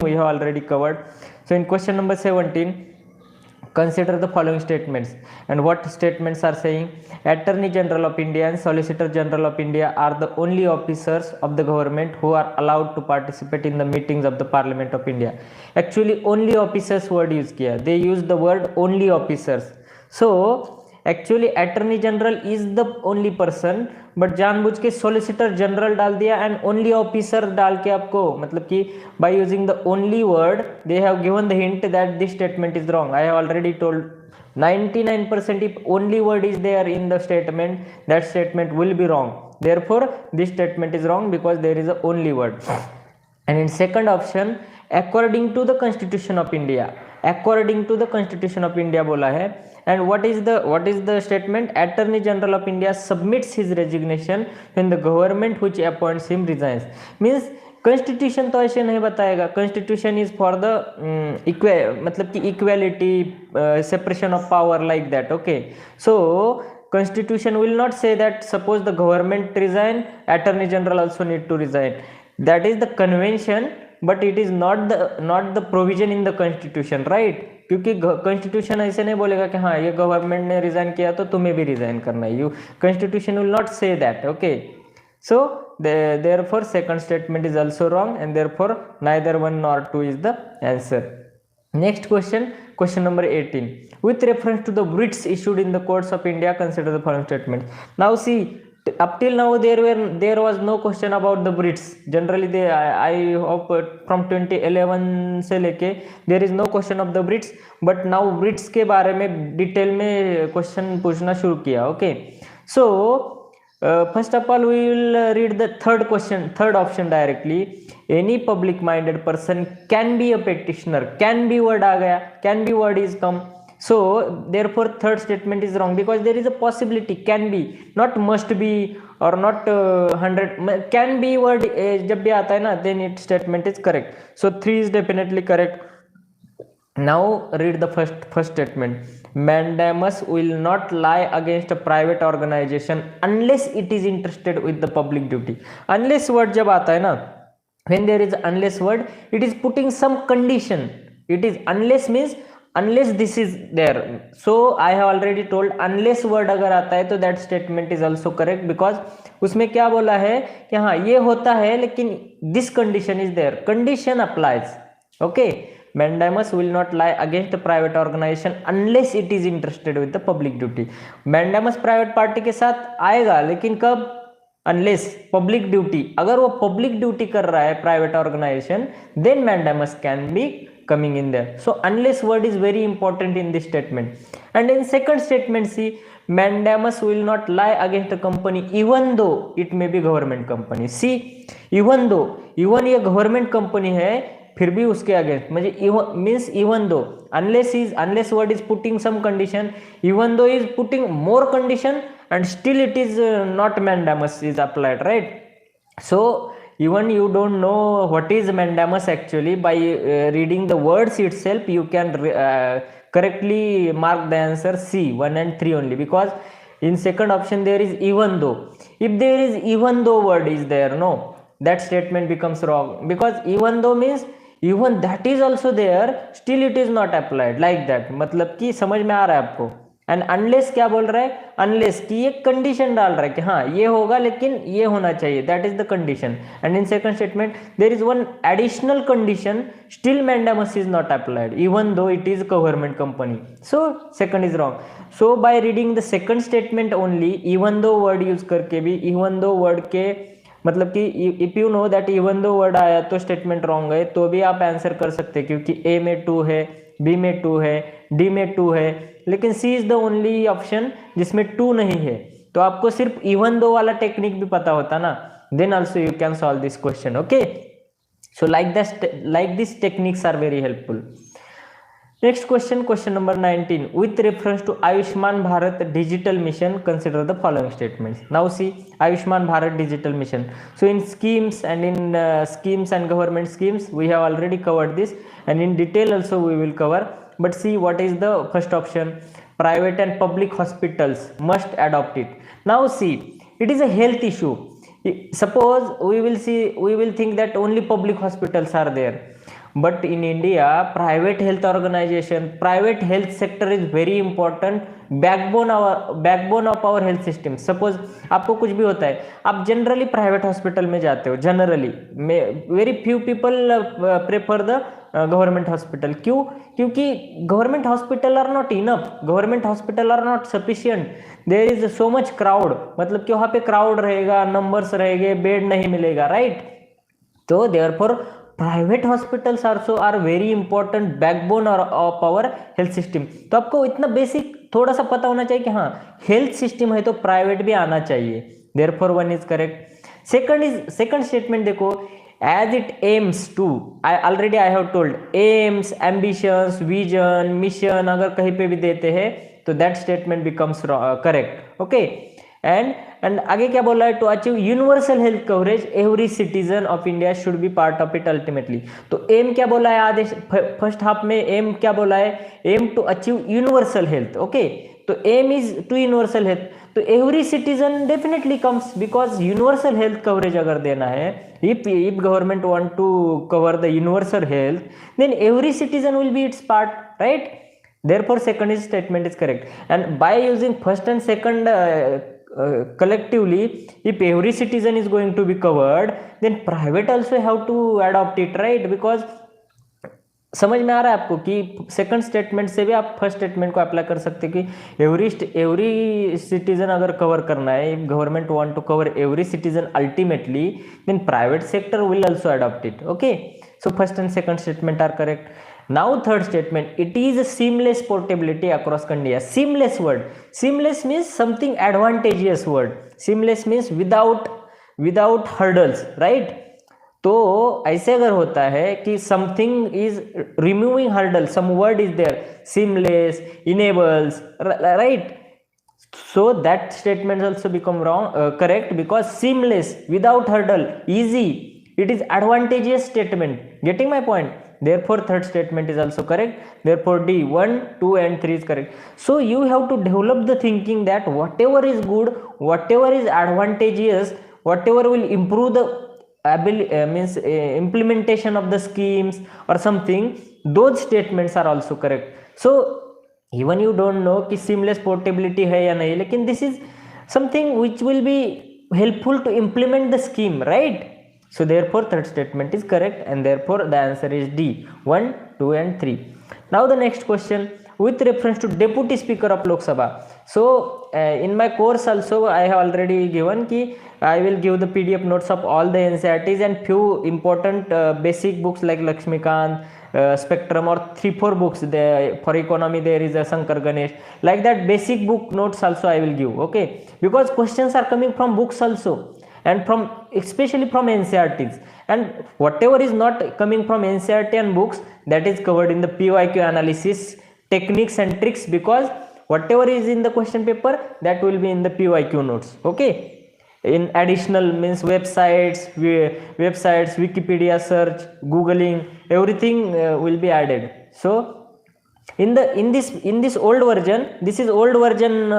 we have already covered. So in question number 17, consider the following statements, and what statements are saying: Attorney General of India and Solicitor General of India are the only officers of the government who are allowed to participate in the meetings of the Parliament of India. Actually only officers word use किया, they use the word only officers. So actually attorney general is the only person, but जानबूझ के solicitor general डाल दिया and only officer डाल के आपको, मतलब कि by using the only word they have given the hint that this statement is wrong. I have already told 99% if only word is there in the statement, that statement will be wrong. Therefore this statement is wrong because there is a only word. And in second option, according to the Constitution of India, according to the Constitution of India बोला है. And what is the statement? Attorney General of India submits his resignation when the government which appoints him resigns. Means constitution तो ऐसे नहीं बताएगा. Constitution is for the मतलब कि equality, separation of power, like that. Okay, so constitution will not say that suppose the government resign, attorney general also need to resign. That is the convention, but it is not the provision in the constitution, right? क्योंकि constitution ऐसे नहीं बोलेगा कि हाँ ये government ने resign किया तो तुम्हें भी रिजाइन करना है. You constitution will not say that. Okay, so therefore second statement is also wrong, and therefore neither 1 nor 2 is the answer. Next question, question number 18. With reference to the writs issued in the courts of India, consider the following statements. Now see, up till now there was no question about the writs. Generally I hope from 2011 से लेके there is no question of the writs, but now writs के बारे में detail में question पूछना शुरू किया. Okay, so first of all we will read the third option directly. Any public minded person can be a petitioner. Can be word आ गया, can be word is come. So therefore third statement is wrong because there is a possibility, can be, not must be or not 100. Can be word जब भी आता है ना, then it statement is correct. So 3 is definitely correct. Now read the first statement. Mandamus will not lie against a private organization unless it is interested with the public duty. Unless word जब आता है ना, when there is unless word, it is putting some condition. It is unless means unless this is there. So I have already told unless word अगर आता है तो that statement is also correct because उसमें क्या बोला है कि हाँ ये होता है लेकिन this condition is there, condition applies. Okay, Mandamus will not lie against a private organization unless it is interested with the public duty. Mandamus private party के साथ आएगा लेकिन कब? Unless public duty, अगर वो public duty कर रहा है private organization, then Mandamus can be coming in there. So unless word is very important in this statement. And in second statement, see, Mandamus will not lie against a company even though it may be government company. See, even though, even ये government company है फिर भी उसके against, मुझे means even though, unless word is putting some condition, even though is putting more condition and still it is not mandamus is applied, right? So even you don't know what is mandamus actually, by reading the words itself you can correctly mark the answer C, 1 and 3 only, because in second option there is even though. If there is even though word is there, no, that statement becomes wrong because even though means even that is also there, still it is not applied, like that. मतलब कि समझ में आ रहा है आपको. And unless क्या बोल रहा है? अनलेस की एक कंडीशन डाल रहा है कि हाँ ये होगा लेकिन ये होना चाहिए, that is the condition. And in second statement there is one additional condition, still mandamus is not applied even though it is government company. So second is wrong. So by reading the second statement only, even though word use करके भी, even though word के मतलब कि if you know that even though word आया तो statement wrong है, तो भी आप आंसर कर सकते हैं क्योंकि ए में 2 है, बी में 2 है, डी में 2 है, लेकिन सी इज द ओनली ऑप्शन जिसमें 2 नहीं है. तो आपको सिर्फ इवन दो वाला टेक्निक भी पता होता ना, then also you can solve this question. Okay, so like this techniques are very helpful. Next question, question number 19. With reference to Ayushman Bharat Digital Mission, consider the following statements. Now see, Ayushman Bharat Digital Mission. So in schemes and government schemes, we have already covered this, and in detail also we will cover. But see, what is the first option? Private and public hospitals must adopt it. Now see, it is a health issue. Suppose we will think that only public hospitals are there. but in India private health organization, private health sector is very important, backbone of our health system. Suppose आपको कुछ भी होता है, आप generally private hospital में जाते हो, generally very few people prefer the government hospital. क्यों? क्योंकि government hospital are not enough, government hospital are not sufficient, there is so much crowd, मतलब कि वहां पे क्राउड रहेगा, नंबर्स रहेंगे, बेड नहीं मिलेगा, राइट. तो therefore private hospitals also are very important backbone of our health system. तो आपको इतना बेसिक थोड़ा सा पता होना चाहिए कि हाँ हेल्थ सिस्टम है तो प्राइवेट भी आना चाहिए. Therefore 1 is correct. Second statement देखो, as it aims to, I have told, aims, ambitions, vision, mission अगर कहीं पे भी देते हैं तो that statement becomes correct. okay. and आगे क्या बोला है, to achieve universal health coverage every citizen of India should be part of it ultimately. तो एम क्या बोला है आदेश फर्स्ट हाफ में, एम क्या बोला है, aim to achieve universal health. Okay, तो aim is to universal health, तो every citizen definitely comes because universal health coverage अगर देना है, if government want to cover the universal health, then every citizen will be its part, right? Therefore second is statement is correct. And by using first and second collectively, if every citizen is going to be covered, then private also have to adopt it, right? Because समझ में आ रहा है आपको कि second statement से भी आप first statement को अप्लाई कर सकते हैं कि एवरी सिटीजन अगर कवर करना है, if government want to cover every citizen ultimately, then private sector will also adopt it. Okay, so first and second statement are correct. Now third statement, it is seamless portability across India. Seamless word, seamless means something advantageous word, seamless means without hurdles, right. तो ऐसे अगर होता है कि something is removing hurdle, some word is there, seamless, enables, right. So that statement also become wrong correct because seamless, without hurdle, easy, it is advantageous statement. Getting my point? Therefore third statement is also correct. Therefore D, 1, 2 and 3 is correct. So you have to develop the thinking that whatever is good, whatever is advantageous, whatever will improve the implementation of the schemes or something, those statements are also correct. So even you don't know कि seamless portability है या नहीं, लेकिन this is something which will be helpful to implement the scheme, right? So therefore third statement is correct and therefore the answer is D, 1, 2 and 3. Now the next question, with reference to Deputy Speaker of Lok Sabha. So in my course also I have already given कि I will give the PDF notes of all the NCERTs and few important basic books like Lakshmikant, Spectrum, or 3-4 books. For economy there is a Shankar Ganesh, like that basic book notes also I will give. Okay, because questions are coming from books also, and from especially from NCERTs, and whatever is not coming from NCERT and books, that is covered in the PYQ analysis techniques and tricks, because whatever is in the question paper that will be in the PYQ notes. Okay, in additional means websites, Wikipedia search, googling, everything will be added. So in this old version, this is old version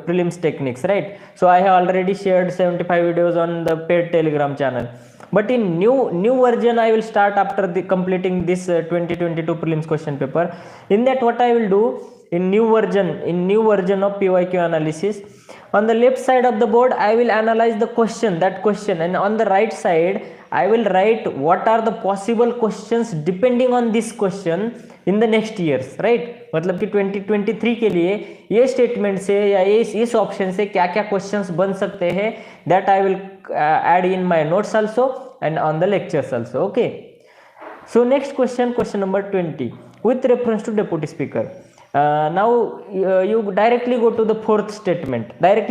prelims techniques, right? So I have already shared 75 videos on the paid Telegram channel, but in new version I will start after completing this 2022 prelims question paper. In that, what I will do in new version of PYQ analysis, on the left side of the board I will analyze the question, and on the right side I will write what are the possible questions depending on this question in the next years, right? मतलब कि 2023 के लिए ये statement से या इस option से क्या क्या क्वेश्चंस बन सकते हैं, that I will add in my notes also and on the lectures also. Okay, so next question number 20, with reference to Deputy Speaker. Now you directly go to the fourth statement, right?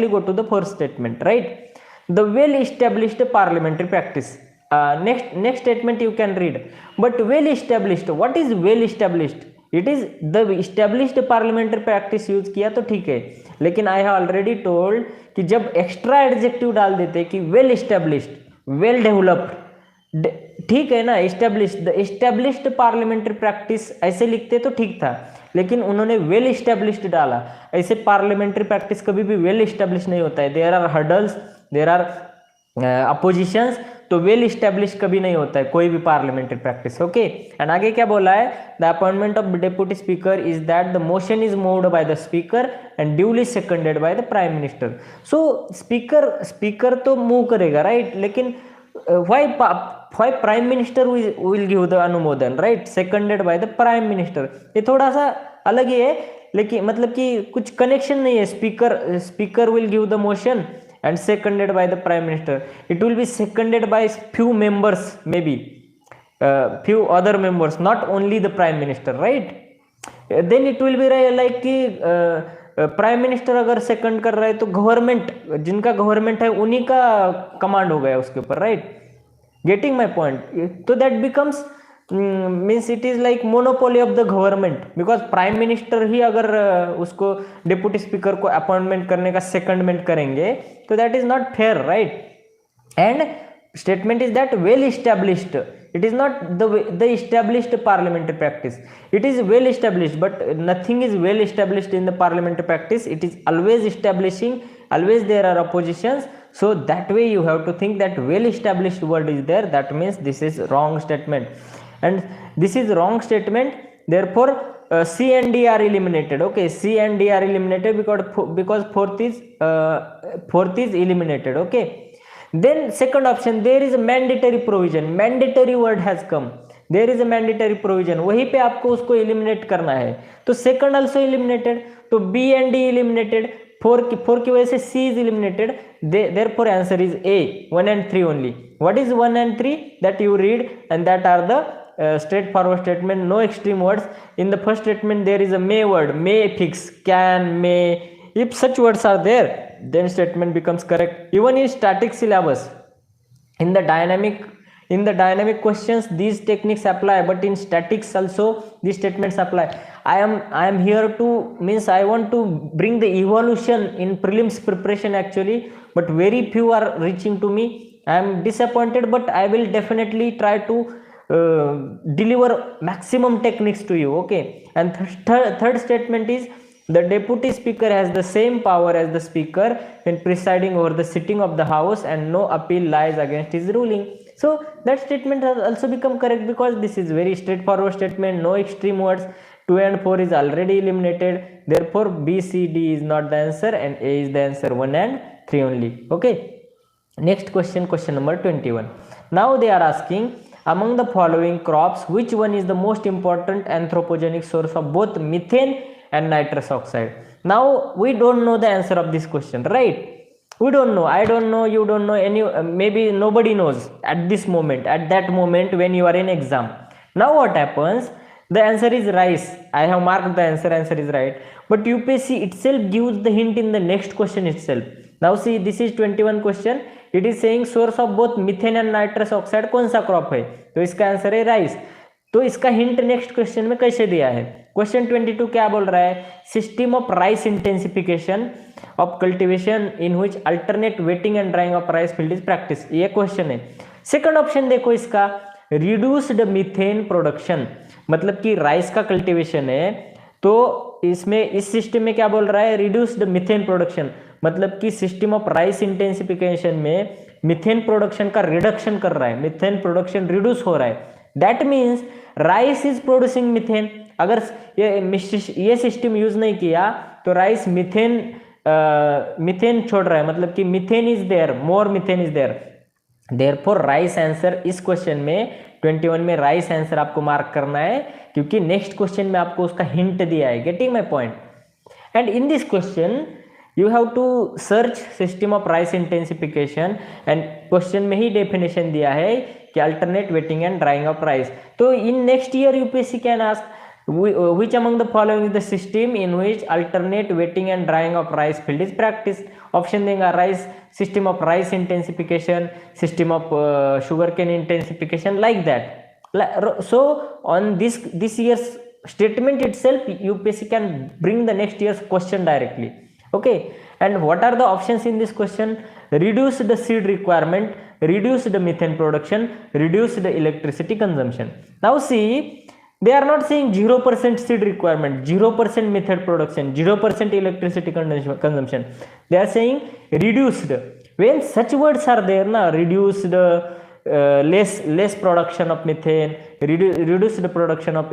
The well established parliamentary practice. Next statement you can read, but well established, what is well established? It is the established parliamentary practice use किया तो ठीक है, लेकिन I have already told कि जब extra adjective डाल देते कि वेल एस्टेब्लिश्ड, वेल डेवलप्ड, ठीक है ना, एस्टेब्लिश्ड पार्लियामेंट्री प्रैक्टिस ऐसे लिखते तो ठीक था, लेकिन उन्होंने वेल एस्टेब्लिश्ड डाला. ऐसे पार्लियामेंट्री प्रैक्टिस कभी भी वेल एस्टेब्लिश नहीं होता है. There are hurdles, there are oppositions, तो वेल इस्टेब्लिश कभी नहीं होता है कोई भी पार्लियामेंट्री प्रैक्टिस। ओके, एंड आगे क्या बोला है, the appointment of deputy speaker is that the motion is moved by the speaker and duly seconded by the prime minister. So speaker तो मूव करेगा, राइट, लेकिन why prime minister will give the अनुमोदन, right, seconded by the prime minister। ये थोड़ा सा अलग ही है, लेकिन मतलब कि कुछ कनेक्शन नहीं है। Speaker will give the motion and seconded by the prime minister, it will be seconded by few members, maybe few other members, not only the prime minister, right। then it will be like कि prime minister अगर second कर रहा है तो government, जिनका government है उन्हीं का कमांड हो गया उसके ऊपर, राइट, गेटिंग माई पॉइंट। तो that becomes means it is like monopoly of the government, because prime minister ही अगर उसको डिप्यूटी स्पीकर को अपॉइंटमेंट करने का सेकंडमेंट करेंगे तो that is not fair, right. And statement is that well established, it is not the established parliamentary practice, it is well established, but nothing is well established in the parliamentary practice, it is always establishing, always there are oppositions, so that way you have to think that well established word is there, that means this is wrong statement, and this is wrong statement, therefore C and D are eliminated। okay, C and D are eliminated because fourth is eliminated। okay, then second option, there is a mandatory provision, mandatory word has come, there is a mandatory provision, वहीं पे आपको उसको eliminate करना है, तो second also eliminated, तो B and D eliminated, 4 की वजह से C is eliminated, therefore answer is A, 1 and 3 only। what is 1 and 3 that you read, and that are the straightforward statement, no extreme words। in the first statement there is a may word, may fix, can, may, if such words are there then statement becomes correct। even in static syllabus, in the dynamic questions these techniques apply, but in statics also these statements apply। I am here to, means I want to bring the evolution in prelims preparation actually, but very few are reaching to me, I am disappointed, but I will definitely try to deliver maximum techniques to you। okay, and third statement is the deputy speaker has the same power as the speaker when presiding over the sitting of the house, and no appeal lies against his ruling। so that statement has also become correct because this is very straightforward statement, no extreme words, 2 and 4 is already eliminated, therefore B, C, D is not the answer and A is the answer, 1 and 3 only। okay, next question, question number 21। now they are asking, among the following crops which one is the most important anthropogenic source of both methane and nitrous oxide। now we don't know the answer of this question, right, we don't know, I don't know, you don't know, any maybe nobody knows at this moment, at that moment when you are in exam। now what happens, the answer is rice, I have marked the answer is right, but UPSC itself gives the hint in the next question itself। now see, this is 21 question, it is saying source of both methane and nitrous oxide कौन सा crop है, तो इसका answer है rice. तो इसका hint next question में कैसे दिया है, क्वेश्चन 22 क्या बोल रहा है, system of rice intensification of cultivation in which alternate wetting and drying of rice field is practice, ये क्वेश्चन है। सेकंड ऑप्शन देखो इसका, रिड्यूस्ड मीथेन प्रोडक्शन, मतलब कि राइस का कल्टीवेशन है तो इसमें इस सिस्टम में क्या बोल रहा है, रिड्यूस्ड मीथेन प्रोडक्शन, मतलब कि सिस्टम ऑफ राइस इंटेंसिफिकेशन में मीथेन प्रोडक्शन का रिडक्शन कर रहा है, मीथेन प्रोडक्शन रिड्यूस हो रहा है, that means rice is producing methane. अगर ये सिस्टम यूज नहीं किया तो राइस मीथेन छोड़ रहा है, मतलब कि methane is there, more methane is there, therefore rice answer इस क्वेश्चन में 21 में राइस आंसर आपको मार्क करना है, क्योंकि नेक्स्ट क्वेश्चन में आपको उसका हिंट दिया है, getting my point. And in this question you have to search system of rice intensification, and question में ही डेफिनेशन दिया है कि alternate wetting and drying of rice. तो in next year UPSC can ask which among the following is the system in which alternate wetting and drying of rice field is practiced। Option देंगे rice, system of rice intensification, system of sugarcane intensification, like that। so on this year's statement itself UPSC can bring the next year's question directly। okay, and what are the options in this question? Reduce the seed requirement, reduce the methane production, reduce the electricity consumption। now see, they are not saying 0% seed requirement, 0% methane production, 0% electricity consumption, they are saying reduced। when such words are there na, reduced, less production of methane, reduce the production of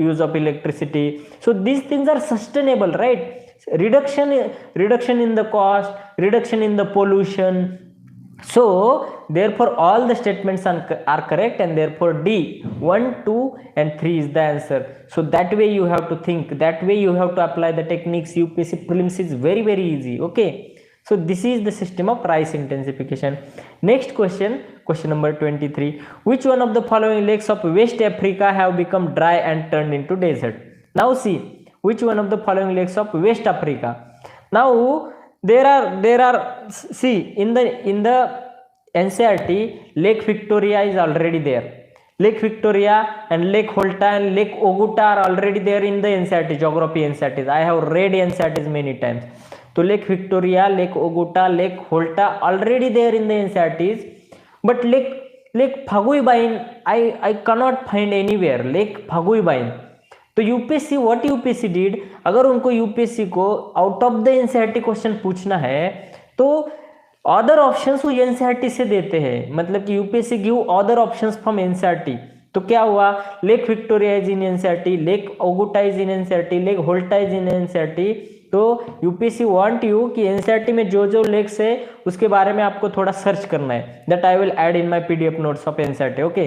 use of electricity. So these things are sustainable, right? Reduction in the cost, reduction in the pollution. So therefore all the statements are correct, and therefore D 1, 2 and 3 is the answer. So that way you have to think, that way you have to apply the techniques. UPSC prelims is very easy. Okay, so this is the system of rice intensification. Next question number 23. Which one of the following lakes of West Africa have become dry and turned into desert? Now see, which one of the following lakes of West Africa? Now there are see, in the NCERT, Lake Victoria is already there. Lake Victoria and Lake Holta and Lake Oguta are already there in the NCERT, geography NCERTs. I have read NCERTs many times. So Lake Victoria, Lake Oguta, Lake Holta already there in the NCERTs. But Lake Phaguibain, I cannot find anywhere. Lake Phaguibain. तो UPSC what UPSC did, अगर उनको UPSC को out of the NCERT question पूछना है तो other options वो NCERT से देते हैं. मतलब कि UPSC give other options from NCERT. तो क्या हुआ, lake Victoria is in NCERT, lake Oguta is in NCERT, lake Volta is in NCERT. तो यूपीएससी वांट यू कि एनसीईआरटी में जो लेक्स है उसके बारे में आपको थोड़ा सर्च करना है. That I will add in my PDF notes of NCERT. Okay,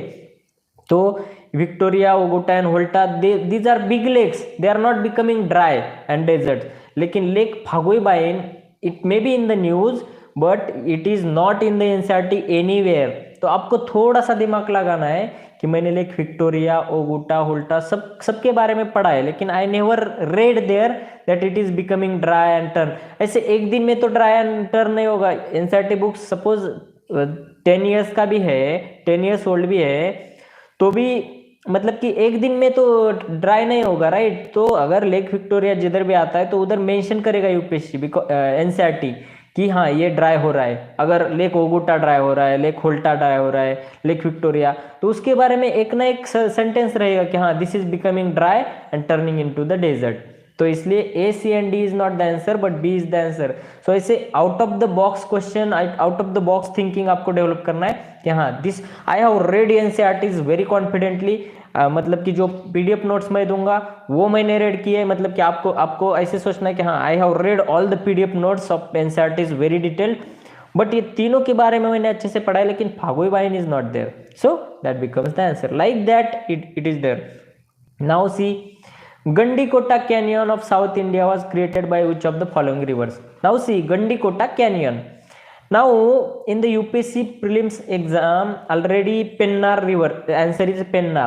तो Victoria, Ogota and Holta, these are big lakes. They are not becoming dry and deserts. लेकिन Lake Phaguibain, it may be in the news, but it is not in the NCERT anywhere. तो आपको थोड़ा सा दिमाग लगाना है कि मैंने लेक विक्टोरिया, ओगुटा, होल्टा सबके बारे में पढ़ा है, लेकिन I never read there that it is becoming dry and turn. ऐसे एक दिन में तो ड्राई एंड टर्न नहीं होगा. एनसीईआरटी बुक्स सपोज 10 ईयर्स का भी है, 10 ईयर्स ओल्ड भी है, तो भी मतलब कि एक दिन में तो ड्राई नहीं होगा, राइट. तो अगर लेक विक्टोरिया जिधर भी आता है तो उधर मेंशन करेगा यूपीएससी एनसीईआरटी कि हाँ ये ड्राई हो रहा है. अगर लेक ओगुटा ड्राई हो रहा है, लेक होल्टा ड्राई हो रहा है, लेक विक्टोरिया, तो उसके बारे में एक ना एक सेंटेंस रहेगा कि हाँ this is becoming dry and turning into the desert. तो इसलिए A C and D is not the answer but B is the answer. So ऐसे out of the box question, out of the box thinking आपको develop करना है कि हाँ this I have read NCERTs very confidently. मतलब कि जो PDF notes मैं दूंगा वो मैंने रेड किए. मतलब कि आपको ऐसे सोचना है कि हाँ आई have read all the PDF notes of NCERTs very detailed. But ये तीनों के बारे में मैंने अच्छे से पढ़ा है, लेकिन फागुइबाइन is not there. So that becomes the answer. Like that it is there. Now see, Gandikota Canyon of South India was created by which of the following rivers? Now see, Gandikota Canyon. Now in the UPSC prelims exam already Pennar river, the answer is Pennar.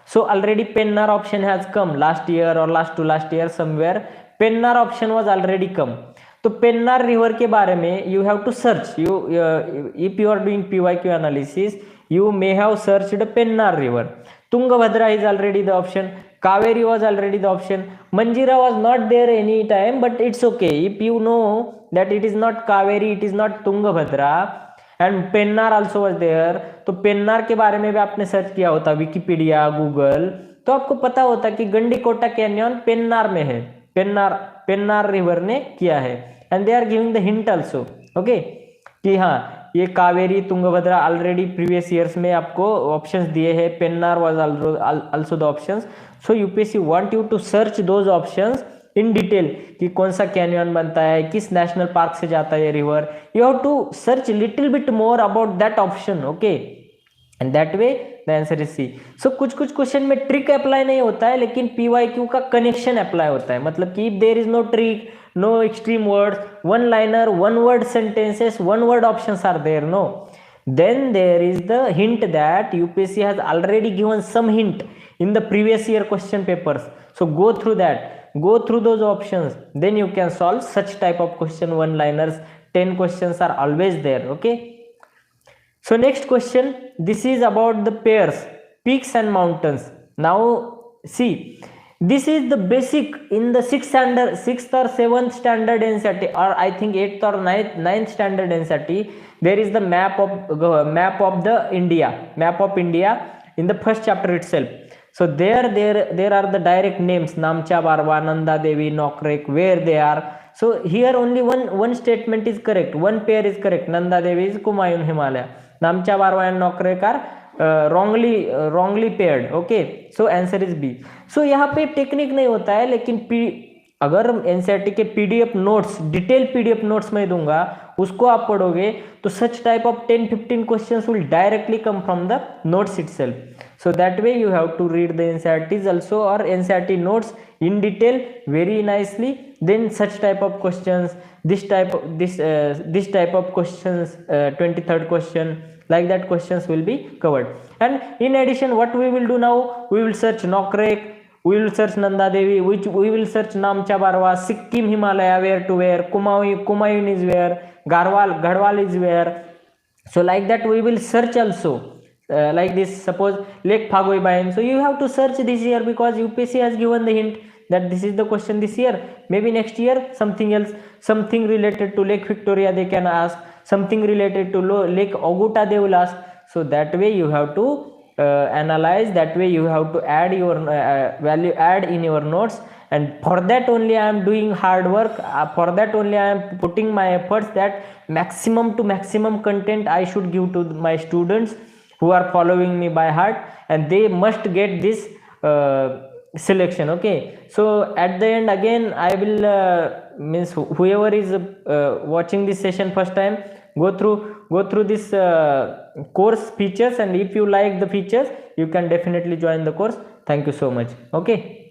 So already Pennar option has come last year or last to last year somewhere. Pennar option was already come. तो Pennar river के बारे में you have to search. If you are doing PYQ analysis, you may have searched Pennar river. Tungabhadra is already the option. Kaveri was already the option. Manjira was not there any time, but it's okay. If you know that it is not Kaveri, it is not Tungabhadra, and Pennar also was there, तो पेन्नार के बारे में भी आपने search किया होता Wikipedia, Google, तो आपको पता होता कि गंडीकोटा कैनियन पेन्नार में है. पेन्नार रिवर ने किया है. And they are giving the hint also, okay, कि हाँ ये Kaveri, Tungabhadra already previous years में आपको ऑप्शंस दिए हैं. Pennar was also the options. So UPSC want you to search those options in detail कि कौन सा कैनियन बनता है, किस नेशनल पार्क से जाता है ये river. You have to search little bit more about that option, okay, and that way the answer is C. So कुछ क्वेश्चन में ट्रिक अप्लाई नहीं होता है, लेकिन पीवाईक्यू का कनेक्शन अप्लाई होता है. मतलब कि if there is no trick, no extreme words, one liner, one word sentences, one word options are there, no, then there is the hint that UPSC has already given some hint in the previous year question papers. So go through that, go through those options, then you can solve such type of question. One liners, 10 questions are always there, okay. So next question, this is about the pairs, peaks and mountains. Now see, this is the basic in the 6th or 7th standard NCERT, or I think 8th or 9th standard NCERT. There is the map of the map of India in the first chapter itself. So there are the direct names, Namcha Barwa, Nanda Devi, Nokrek, where they are. So here only one statement is correct, one pair is correct. Nanda Devi is Kumayun Himalaya. Namcha Barwa and Nokrekar wrongly paired. Okay, so answer is B. So यहाँ पे technique नहीं होता है, लेकिन अगर NCERT के PDF notes, detail PDF notes मैं दूंगा, उसको आप पढ़ोगे तो such type of 10-15 questions will directly come from the notes itself. So that way you have to read the NCERTs also or NCERT notes in detail very nicely. Then such type of questions, this type of questions, 23rd question, like that questions will be covered. And in addition, what we will do now, we will search Nokrek, we will search Nanda Devi, which we will search Namcha Barwa, Sikkim Himalaya, where to where, Kumayun is where, Garhwal is where. So like that we will search also. Like this, suppose Lake Phagoi Bayan. So you have to search this year because UPSC has given the hint that this is the question this year. Maybe next year something else, something related to Lake Victoria they can ask, something related to Lake Oguta they will ask. So that way you have to analyze, that way you have to add your value add in your notes. And for that only I am doing hard work, for that only I am putting my efforts, that maximum to maximum content I should give to my students who are following me by heart, and they must get this selection. Okay, so at the end again I will means whoever is watching this session first time, go through this course features, and if you like the features you can definitely join the course. Thank you so much. Okay.